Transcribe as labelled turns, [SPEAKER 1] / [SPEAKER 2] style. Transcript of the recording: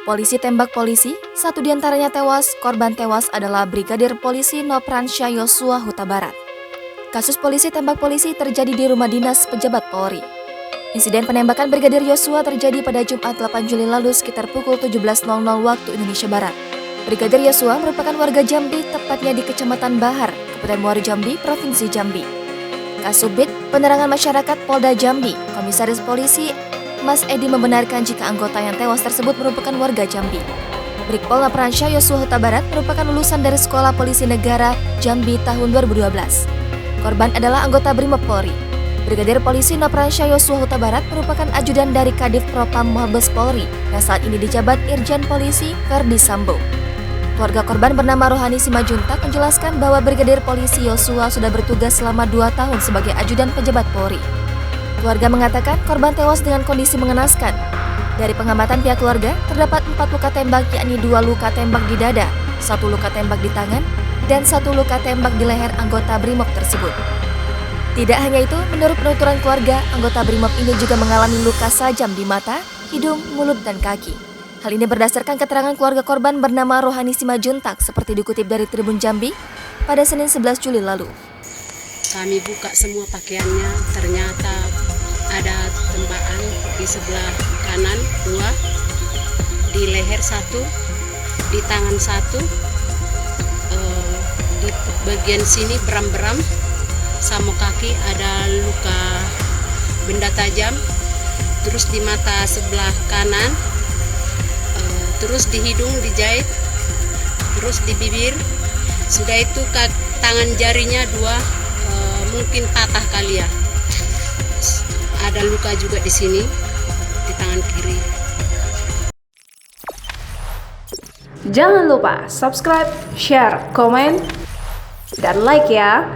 [SPEAKER 1] Polisi tembak polisi, satu diantaranya tewas. Korban tewas adalah Brigadir Polisi Nofransyah Yosua Huta Barat. Kasus polisi tembak polisi terjadi di rumah dinas pejabat Polri. Insiden penembakan Brigadir Yosua terjadi pada Jumat 8 Juli lalu sekitar pukul 17.00 waktu Indonesia Barat. Brigadir Yosua merupakan warga Jambi, tepatnya di Kecamatan Bahar, Kabupaten Muaro Jambi, Provinsi Jambi. Kasubit Penerangan Masyarakat Polda Jambi, Komisaris Polisi Mas Edi membenarkan jika anggota yang tewas tersebut merupakan warga Jambi. Brigpol Nofransyah Yosua Huta Barat merupakan lulusan dari Sekolah Polisi Negara Jambi tahun 2012. Korban adalah anggota Brimob Polri. Brigadir Polisi Nofransyah Yosua Huta Barat merupakan ajudan dari Kadif Propam Mabes Polri yang saat ini dijabat Irjen Polisi Verdi Sambo. Keluarga korban bernama Rohani Simajuntak menjelaskan bahwa Brigadir Polisi Yosua sudah bertugas selama 2 tahun sebagai ajudan pejabat Polri. Keluarga mengatakan korban tewas dengan kondisi mengenaskan. Dari pengamatan pihak keluarga, terdapat 4 luka tembak, yakni 2 luka tembak di dada, 1 luka tembak di tangan, dan 1 luka tembak di leher anggota Brimob tersebut. Tidak hanya itu, menurut penuturan keluarga, anggota Brimob ini juga mengalami luka sajam di mata, hidung, mulut, dan kaki. Hal ini berdasarkan keterangan keluarga korban bernama Rohani Simajuntak seperti dikutip dari Tribun Jambi pada Senin 11 Juli lalu.
[SPEAKER 2] Kami buka semua pakaiannya, ternyata ada tembakan di sebelah kanan 2, di leher 1, di tangan 1, di bagian sini beram-beram, sama kaki ada luka benda tajam, terus di mata sebelah kanan, terus di hidung dijahit, terus di bibir. Sudah itu tangan jarinya 2 mungkin patah kali ya. Ada luka juga di sini di tangan kiri.
[SPEAKER 3] Jangan lupa subscribe, share, komen, dan like ya.